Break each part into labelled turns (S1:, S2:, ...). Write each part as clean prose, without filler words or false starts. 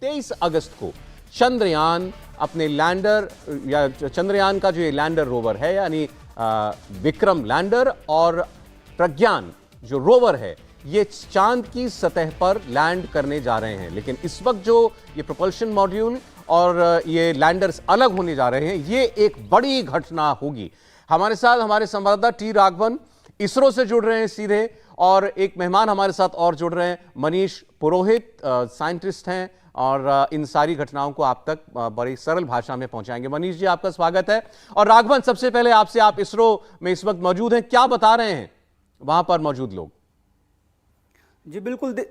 S1: 23 अगस्त को चंद्रयान अपने लैंडर या चंद्रयान का जो ये लैंडर रोवर है यानी विक्रम लैंडर और प्रज्ञान जो रोवर है ये चांद की सतह पर लैंड करने जा रहे हैं। लेकिन इस वक्त जो ये प्रोपल्शन मॉड्यूल और ये लैंडर्स अलग होने जा रहे हैं, ये एक बड़ी घटना होगी। हमारे साथ हमारे संवाददाता टी राघवन इसरो से जुड़ रहे हैं सीधे, और एक मेहमान हमारे साथ और जुड़ रहे हैं, मनीष पुरोहित, साइंटिस्ट हैं और इन सारी घटनाओं को आप तक बड़ी सरल भाषा में पहुंचाएंगे। मनीष जी, आपका स्वागत है। और राघवन, सबसे पहले आपसे, आप इसरो में इस वक्त मौजूद हैं, क्या बता रहे हैं वहां पर मौजूद लोग?
S2: जी बिल्कुल,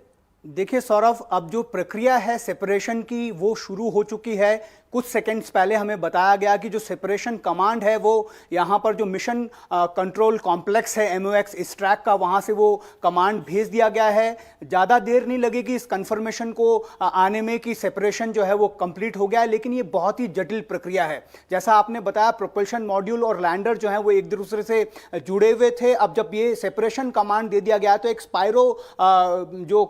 S2: देखिए सौरभ, अब जो प्रक्रिया है सेपरेशन की वो शुरू हो चुकी है। कुछ सेकंड्स पहले हमें बताया गया कि जो सेपरेशन कमांड है वो यहाँ पर जो मिशन कंट्रोल कॉम्प्लेक्स है MOX इस ट्रैक का, वहाँ से वो कमांड भेज दिया गया है। ज़्यादा देर नहीं लगेगी इस कंफर्मेशन को आने में कि सेपरेशन जो है वो कंप्लीट हो गया है, लेकिन ये बहुत ही जटिल प्रक्रिया है। जैसा आपने बताया, प्रोपल्शन मॉड्यूल और लैंडर जो है वो एक दूसरे से जुड़े हुए थे। अब जब ये सेपरेशन कमांड दे दिया गया तो एक स्पाइरो जो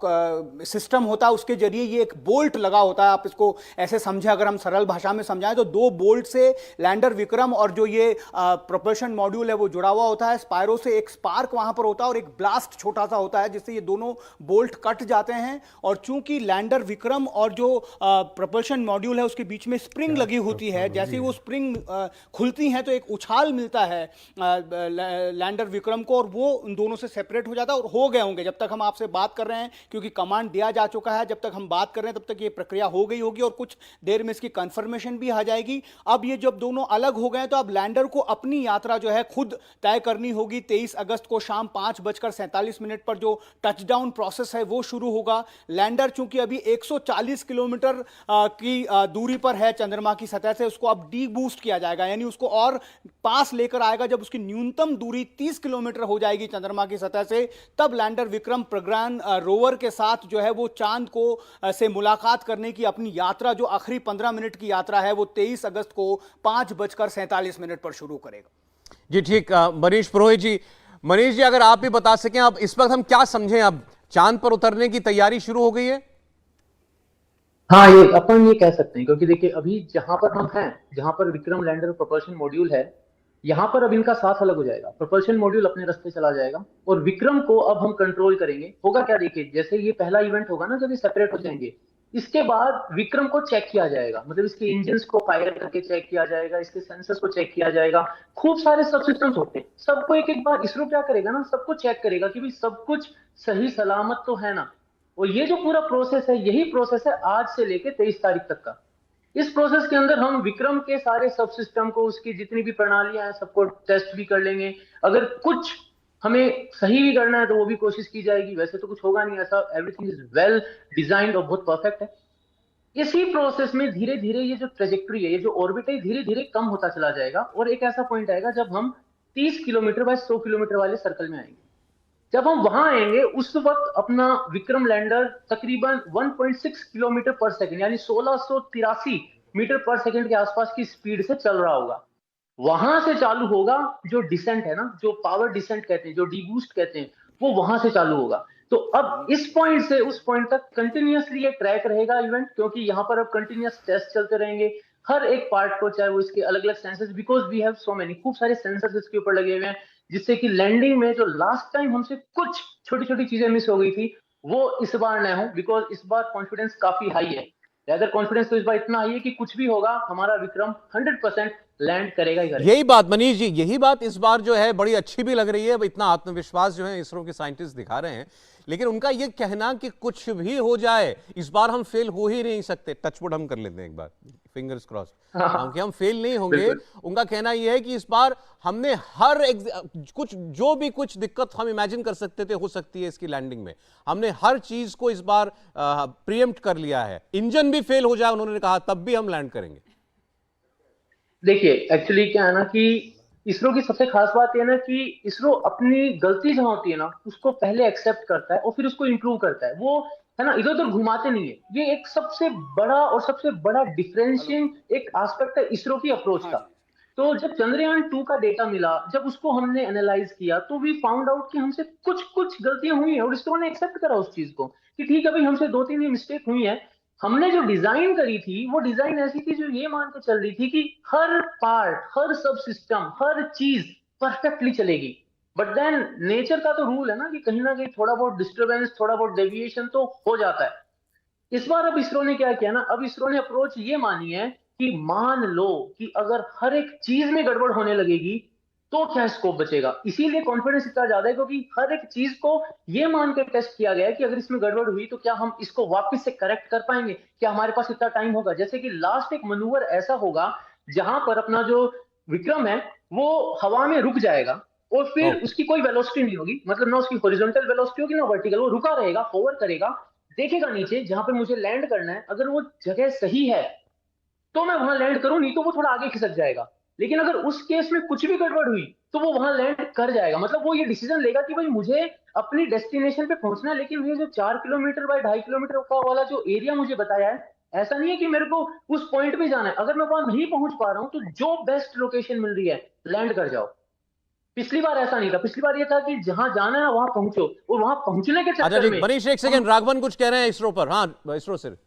S2: सिस्टम होता है उसके जरिए ये एक बोल्ट लगा होता है। आप इसको ऐसे समझे, अगर हम सरल भाषा में समझाएं तो 2 बोल्ट से लैंडर विक्रम और जो ये प्रोपल्शन मॉड्यूल है वो जुड़ा हुआ होता है। स्पाइरो से एक स्पार्क वहां पर होता है और एक ब्लास्ट छोटा सा होता है, जिससे ये दोनों बोल्ट कट जाते हैं। और चूंकि लैंडर विक्रम और जो प्रोपल्शन मॉड्यूल है उसके बीच में स्प्रिंग लगी होती है, जैसे ही वो स्प्रिंग खुलती है तो एक उछाल मिलता है लैंडर विक्रम को, और वो उन दोनों से सेपरेट हो जाता है। और हो गए होंगे जब तक हम आपसे बात कर रहे हैं, क्योंकि कमांड दिया जा चुका है, जब तक हम बात कर रहे हैं तब तक ये प्रक्रिया हो गई होगी और कुछ देर में इसकी कंफर्मेशन भी आ जाएगी। अब ये जब दोनों अलग हो गए तो अब लैंडर को अपनी यात्रा जो है खुद तय करनी होगी। 23 अगस्त को शाम 5:47 पर जो टचडाउन प्रोसेस है वो शुरू होगा। लैंडर चूंकि अभी 140 किलोमीटर की दूरी पर है चंद्रमा की सतह से, उसको अब डी बूस्ट किया जाएगा, यानी उसको और पास लेकर आएगा। जब उसकी न्यूनतम दूरी 30 किलोमीटर हो जाएगी चंद्रमा की सतह से, तब लैंडर विक्रम प्रज्ञान रोवर के साथ जो है वो चांद को से मुलाकात करने की अपनी यात्रा, जो आखिरी 15 मिनट की यात्रा है, वो 23 अगस्त को 5:47 पर शुरू करेगा।
S1: जी ठीक, मनीष पुरोहित जी, मनीष जी अगर आप भी बता सकें, अब इस वक्त हम क्या समझें, अब चांद पर उतरने की तैयारी शुरू हो गई है?
S3: हाँ, ये अपन ये कह सकते हैं, क्योंकि देखिए अभी जहां पर हम हैं, जहां पर विक्रम लैंडर प्रोपल्शन मॉड्यूल है, यहाँ पर अब इनका साथ अलग हो जाएगा। प्रोपल्शन मॉड्यूल अपने रास्ते चला जाएगा और विक्रम को अब हम कंट्रोल करेंगे। होगा क्या, देखिए जैसे ये पहला इवेंट होगा ना जब ये सेपरेट हो जाएंगे, इसके बाद विक्रम को चेक किया जाएगा, मतलब इसके इंजन्स को फायर करके चेक किया जाएगा, इसके सेंसर्स को चेक किया जाएगा। खूब सारे सब सिस्टम्स होते हैं, सबको एक एक बार इसरो क्या करेगा ना, सबको चेक करेगा कि भाई सब कुछ सही सलामत तो है ना। और ये जो पूरा प्रोसेस है, यही प्रोसेस है आज से लेके 23 तारीख तक का। इस प्रोसेस के अंदर हम विक्रम के सारे सब सिस्टम को, उसकी जितनी भी प्रणालियां हैं, सबको टेस्ट भी कर लेंगे। अगर कुछ हमें सही भी करना है तो वो भी कोशिश की जाएगी। वैसे तो कुछ होगा नहीं ऐसा, एवरीथिंग इज वेल डिजाइंड और बहुत परफेक्ट है। इसी प्रोसेस में धीरे धीरे ये जो ट्रेजेक्ट्री है, ये जो ऑर्बिट है, धीरे धीरे कम होता चला जाएगा और एक ऐसा पॉइंट आएगा जब हम 30 किलोमीटर बाय 100 किलोमीटर वाले सर्कल में आएंगे। जब हम वहां आएंगे उस वक्त अपना विक्रम लैंडर तकरीबन 1.6 किलोमीटर पर सेकंड यानी 1683 मीटर पर सेकंड के आसपास की स्पीड से चल रहा होगा। वहां से चालू होगा जो डिसेंट है ना, जो पावर डिसेंट कहते हैं, जो डीबूस्ट कहते हैं, वो वहां से चालू होगा। तो अब इस पॉइंट से उस पॉइंट तक कंटिन्यूअसली ये ट्रैक रहेगा इवेंट, क्योंकि यहाँ पर अब कंटिन्यूअस टेस्ट चलते रहेंगे हर एक पार्ट को, चाहे वो इसके अलग अलग sensors, because we have so many, खूब सारे सेंसर्स इसके ऊपर लगे हुए हैं, जिससे कि लैंडिंग में जो लास्ट टाइम हमसे कुछ छोटी छोटी चीजें मिस हो गई थी वो इस बार न हो, बिकॉज इस बार कॉन्फिडेंस काफी हाई है। अगर कॉन्फिडेंस तो इस बार इतना हाई है कि कुछ भी होगा हमारा विक्रम 100% लैंड करेगा ही करेगा।
S1: यही बात मनीष जी, यही बात इस बार जो है बड़ी अच्छी भी लग रही है। इतना आत्मविश्वास जो है इसरो के साइंटिस्ट दिखा रहे हैं, लेकिन उनका यह कहना कि कुछ भी हो जाए इस बार हम फेल हो ही नहीं सकते, टचवुड हम कर लेते हैं एक बार, फिंगर्स क्रॉस, क्योंकि हम फेल नहीं होंगे। उनका कहना यह है कि इस बार हमने हर कुछ जो भी कुछ दिक्कत हम इमेजिन कर सकते थे हो सकती है इसकी लैंडिंग में, हमने हर चीज को इस बार प्रीएम्प्ट कर लिया है। इंजन भी फेल हो जाए उन्होंने कहा तब भी हम लैंड करेंगे।
S3: देखिए एक्चुअली क्या है ना कि इसरो की सबसे खास बात यह ना कि इसरो अपनी गलती जहां होती है ना उसको पहले एक्सेप्ट करता है और फिर उसको इंप्रूव करता है। वो है ना, इधर उधर घुमाते नहीं है। ये एक सबसे बड़ा और सबसे बड़ा डिफरेंशिएटिंग एक एस्पेक्ट है इसरो की अप्रोच का। तो जब चंद्रयान 2 का डेटा मिला, जब उसको हमने एनालाइज किया, तो वी फाउंड आउट कि हमसे कुछ कुछ गलतियां हुई हैं और इसरो ने एक्सेप्ट करा उस चीज को कि ठीक है भाई, हमसे 2-3 मिस्टेक हुई है, हमने जो डिजाइन करी थी वो डिजाइन ऐसी थी जो ये मान के चल रही थी कि हर पार्ट, हर सब सिस्टम, हर चीज परफेक्टली चलेगी। बट देन नेचर का तो रूल है ना कहीं थोड़ा बहुत डिस्टरबेंस, थोड़ा बहुत डेविएशन तो हो जाता है। इस बार अब इसरो ने क्या किया ना, अब इसरो ने अप्रोच ये मानी है कि मान लो कि अगर हर एक चीज में गड़बड़ होने लगेगी तो क्या स्कोप बचेगा। इसीलिए कॉन्फिडेंस इतना ज्यादा है क्योंकि हर एक चीज को ये मान कर टेस्ट किया गया है कि अगर इसमें गड़बड़ हुई तो क्या हम इसको वापस से करेक्ट कर पाएंगे, क्या हमारे पास इतना टाइम होगा। जैसे कि लास्ट एक मनूवर ऐसा होगा जहां पर अपना जो विक्रम है वो हवा में रुक जाएगा और
S1: ओ,
S3: फिर उसकी कोई वेलोसिटी नहीं होगी, मतलब ना उसकी हॉरिजॉन्टल वेलोसिटी होगी ना वर्टिकल, वो रुका रहेगा, होवर करेगा, देखेगा नीचे जहां पे मुझे लैंड करना है, अगर वो जगह सही है तो मैं वहां लैंड करूं, नहीं तो वो थोड़ा आगे खिसक जाएगा। लेकिन अगर उस केस में कुछ भी गड़बड़ हुई तो वो वहां लैंड कर जाएगा। मतलब वो ये डिसीजन लेगा कि भाई मुझे अपनी डेस्टिनेशन पे पहुंचना है, लेकिन ये जो 4 किलोमीटर बाय 2.5 किलोमीटर का वाला जो एरिया मुझे बताया है, ऐसा नहीं है कि मेरे को उस पॉइंट पे जाना है। अगर मैं वहां नहीं पहुंच पा रहा हूं तो जो बेस्ट लोकेशन मिल रही है लैंड कर जाओ। पिछली बार ऐसा नहीं था, पिछली बार ये था कि जहां जाना है वहां पहुंचो, और वहां पहुंचने के
S1: अच्छा
S3: चक्कर
S1: जी
S3: में
S1: मनीष, एक सेकेंड, राघवन कुछ कह रहे हैं इसरो पर। हाँ, इसरो से।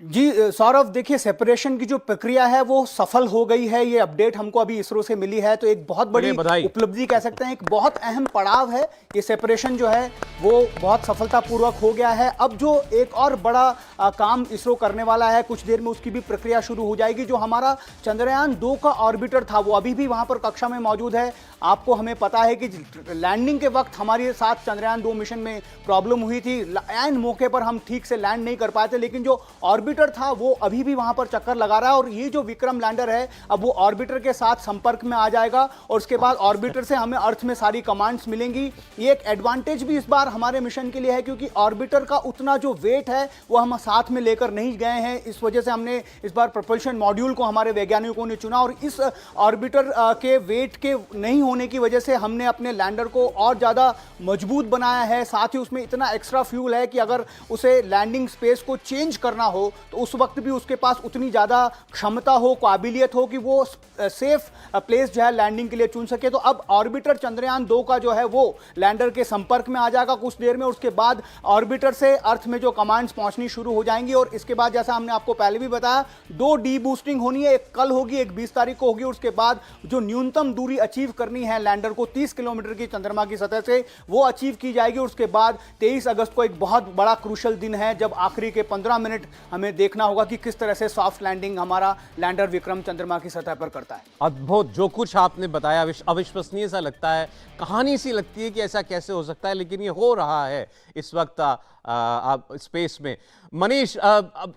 S2: जी सौरभ, देखिए सेपरेशन की जो प्रक्रिया है वो सफल हो गई है। ये अपडेट हमको अभी इसरो से मिली है, तो एक बहुत बड़ी
S1: चलिए, बधाई।
S2: उपलब्धि कह सकते हैं, एक बहुत अहम पड़ाव है। ये सेपरेशन जो है वो बहुत सफलतापूर्वक हो गया है। अब जो एक और बड़ा काम इसरो करने वाला है, कुछ देर में उसकी भी प्रक्रिया शुरू हो जाएगी। जो हमारा चंद्रयान 2 का ऑर्बिटर था वो अभी भी वहां पर कक्षा में मौजूद है। आपको हमें पता है कि लैंडिंग के वक्त हमारे साथ चंद्रयान 2 मिशन में प्रॉब्लम हुई थी, एन मौके पर हम ठीक से लैंड नहीं कर पाए थे, लेकिन जो ऑर्बिटर था वो अभी भी वहां पर चक्कर लगा रहा है। और ये जो विक्रम लैंडर है अब वो ऑर्बिटर के साथ संपर्क में आ जाएगा और उसके बाद ऑर्बिटर से हमें अर्थ में सारी कमांड्स मिलेंगी। ये एक एडवांटेज भी इस बार हमारे मिशन के लिए है क्योंकि ऑर्बिटर का उतना जो वेट है वो हम साथ में लेकर नहीं गए हैं। इस वजह से हमने इस बार प्रोपल्शन मॉड्यूल को हमारे वैज्ञानिकों ने चुना, और इस ऑर्बिटर के वेट के नहीं होने की वजह से हमने अपने लैंडर को और ज्यादा मजबूत बनाया है। साथ ही उसमें इतना एक्स्ट्रा फ्यूल है कि अगर उसे लैंडिंग स्पेस को चेंज करना हो तो उस वक्त भी उसके पास उतनी ज़्यादा क्षमता हो, काबिलियत हो कि वो सेफ प्लेस जो है लैंडिंग के लिए चुन सके। तो अब ऑर्बिटर चंद्रयान 2 का जो है वो लैंडर के संपर्क में आ जाएगा कुछ देर में। उसके बाद ऑर्बिटर से अर्थ में जो कमांड्स पहुंचनी शुरू हो जाएंगी, और इसके बाद जैसा हमने आपको पहले भी बताया 2 डी बूस्टिंग होनी है, एक कल होगी, एक 20 तारीख को होगी। उसके बाद जो न्यूनतम दूरी अचीव करनी है लैंडर को 30 किलोमीटर की चंद्रमा की सतह से, वो अचीव की जाएगी। उसके बाद 23 अगस्त को एक बहुत बड़ा क्रूशल दिन है जब आखिरी के 15 मिनट हमें देखना होगा कि किस तरह से सॉफ्ट लैंडिंग हमारा लैंडर विक्रम चंद्रमा की सतह पर करता है।
S1: अद्भुत जो कुछ आपने बताया, अविश्वसनीय सा लगता है, कहानी सी लगती है कि ऐसा कैसे हो सकता है, लेकिन ये हो रहा है इस वक्त आप स्पेस में। मनीष, अब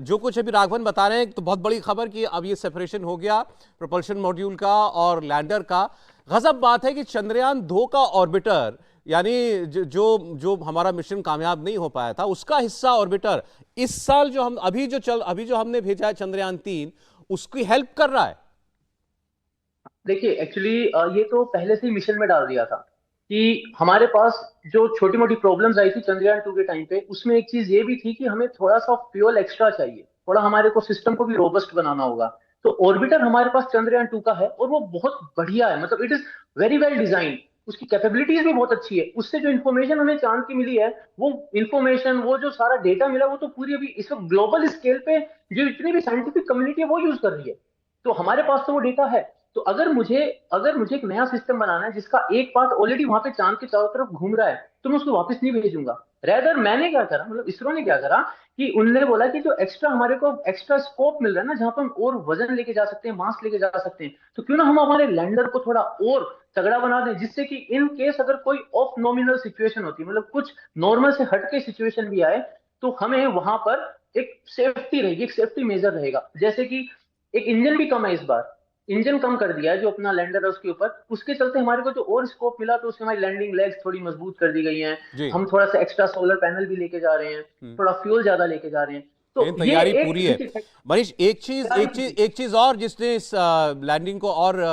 S1: जो कुछ अभी राघवन बता रहे हैं तो बहुत बड़ी खबर कि अब ये सेपरेशन हो गया प्रोपल्शन मॉड्यूल का और लैंडर का। गजब बात है कि चंद्रयान 2 का ऑर्बिटर, यानी जो हमारा मिशन कामयाब नहीं हो पाया था उसका हिस्सा ऑर्बिटर, इस साल जो हम अभी जो हमने भेजा है चंद्रयान 3, उसकी हेल्प कर रहा है।
S3: देखिए एक्चुअली ये तो पहले से ही मिशन में डाल दिया था कि हमारे पास जो छोटी मोटी प्रॉब्लम्स आई थी चंद्रयान 2 के टाइम पे, उसमें एक चीज ये भी थी कि हमें थोड़ा सा फ्यूल एक्स्ट्रा चाहिए, थोड़ा हमारे को सिस्टम को भी रोबस्ट बनाना होगा। तो ऑर्बिटर हमारे पास चंद्रयान 2 का है और वो बहुत बढ़िया है, मतलब it is very well design, उसकी कैपेबिलिटीज भी बहुत अच्छी है। उससे जो इन्फॉर्मेशन हमें चांद की मिली है, वो इन्फॉर्मेशन, वो जो सारा डेटा मिला, वो तो पूरी अभी इस वक्त ग्लोबल स्केल पे जो इतनी भी साइंटिफिक कम्युनिटी है वो यूज कर रही है। तो हमारे पास तो वो डेटा है। तो अगर मुझे एक नया सिस्टम बनाना है जिसका एक पार्ट ऑलरेडी वहां पे चांद के चारों तरफ घूम रहा है, तो मैं उसको वापस नहीं भेजूंगा। रेदर मैंने क्या करा, मतलब इसरो ने क्या करा कि उन्होंने बोला कि जो एक्स्ट्रा हमारे को एक्स्ट्रा स्कोप मिल रहा है ना, जहां पर हम और वजन लेके जा सकते हैं, मास लेके जा सकते हैं, तो क्यों ना हम हमारे लैंडर को थोड़ा और तगड़ा बना दें, जिससे कि इन केस अगर कोई ऑफ नॉमिनल सिचुएशन होती है, मतलब कुछ नॉर्मल से हटके सिचुएशन भी आए, तो हमें वहां पर एक सेफ्टी रहेगी, एक सेफ्टी मेजर रहेगा। जैसे कि एक इंजन भी कम है, इस बार इंजन कम कर दिया है जो अपना लैंडर है उसके ऊपर, उसके चलते हमारे को जो और स्कोप मिला, तो उसमें हमारी लैंडिंग लेग्स थोड़ी मजबूत कर दी गई हैं।
S1: जी।
S3: हम थोड़ा सा एक्स्ट्रा सोलर पैनल भी लेके जा रहे हैं, थोड़ा फ्यूल ज्यादा लेके जा रहे हैं। तो
S1: लेकिन
S3: ये
S1: तैयारी
S3: एक
S1: पूरी है। मनीष, एक चीज और जिसने इस लैंडिंग को और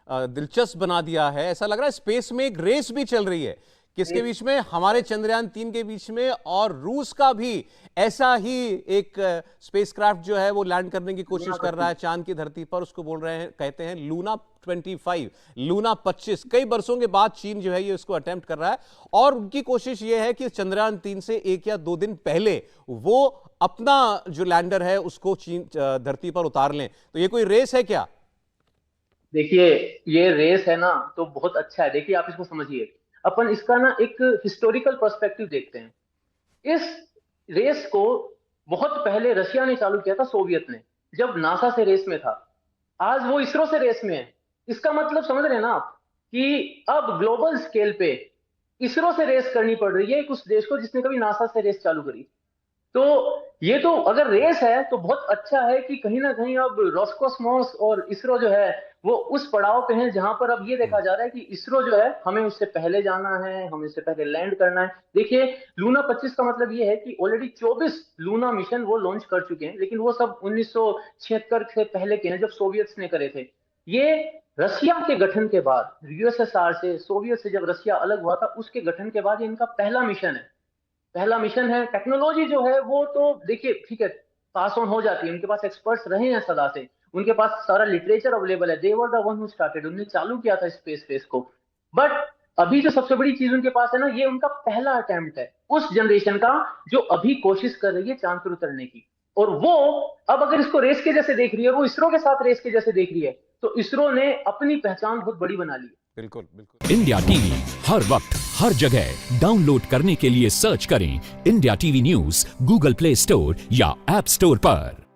S1: दिलचस्प बना दिया है, ऐसा लग रहा है स्पेस में एक रेस भी चल रही है किसके बीच में? हमारे चंद्रयान 3 के बीच में, और रूस का भी ऐसा ही एक स्पेसक्राफ्ट जो है वो लैंड करने की कोशिश कर रहा है चांद की धरती पर। उसको बोल रहे हैं, कहते हैं लूना 25, लूना 25। कई बरसों के बाद चीन जो है ये इसको अटेम्प्ट कर रहा है, और उनकी कोशिश ये है कि चंद्रयान 3 से 1 या 2 दिन पहले वो अपना जो लैंडर है उसको चीन धरती पर उतार लें। तो ये कोई रेस है क्या?
S3: देखिए, ये रेस है ना तो बहुत अच्छा है। देखिए, आप इसको समझिए, अपन इसका ना एक हिस्टोरिकल पर्सपेक्टिव देखते हैं। इस रेस को बहुत पहले रशिया ने चालू किया था, सोवियत ने, जब नासा से रेस में था। आज वो इसरो से रेस में है। इसका मतलब समझ रहे हैं ना आप कि अब ग्लोबल स्केल पे इसरो से रेस करनी पड़ रही है एक उस देश को जिसने कभी नासा से रेस चालू करी। तो ये तो अगर रेस है तो बहुत अच्छा है कि कहीं ना कहीं अब रोस्कोसमोस और इसरो जो है वो उस पड़ाव पे हैं जहां पर अब ये देखा जा रहा है कि इसरो जो है हमें उससे पहले जाना है, हमें उससे पहले लैंड करना है। देखिए, लूना 25 का मतलब ये है कि ऑलरेडी 24 लूना मिशन वो लॉन्च कर चुके हैं, लेकिन वो सब 1976 से पहले के हैं जब सोवियत ने करे थे। ये रशिया के गठन के बाद, यूएसएसआर से, सोवियत से जब रशिया अलग हुआ था उसके गठन के बाद ये इनका पहला मिशन है। पहला मिशन है। टेक्नोलॉजी जो है वो तो देखिए ठीक है, पास ऑन हो जाती है, उनके पास एक्सपर्ट्स रहे हैं सदा से, उनके पास सारा लिटरेचर अवेलेबल है। They were the one who started, उन्होंने चालू किया था स्पेस को। बट अभी जो सबसे बड़ी चीज उनके पास है ना, ये उनका पहला अटेम्प्ट है उस जनरेशन का जो अभी कोशिश कर रही है चांद पर उतरने की। और वो अब अगर इसको रेस के जैसे देख रही है, वो इसरो के साथ रेस के जैसे देख रही है, तो इसरो ने अपनी पहचान बहुत बड़ी बना ली है।
S1: बिल्कुल बिल्कुल।
S4: इंडिया टीवी हर वक्त हर जगह डाउनलोड करने के लिए सर्च करें India TV news Google play store या ऐप स्टोर पर।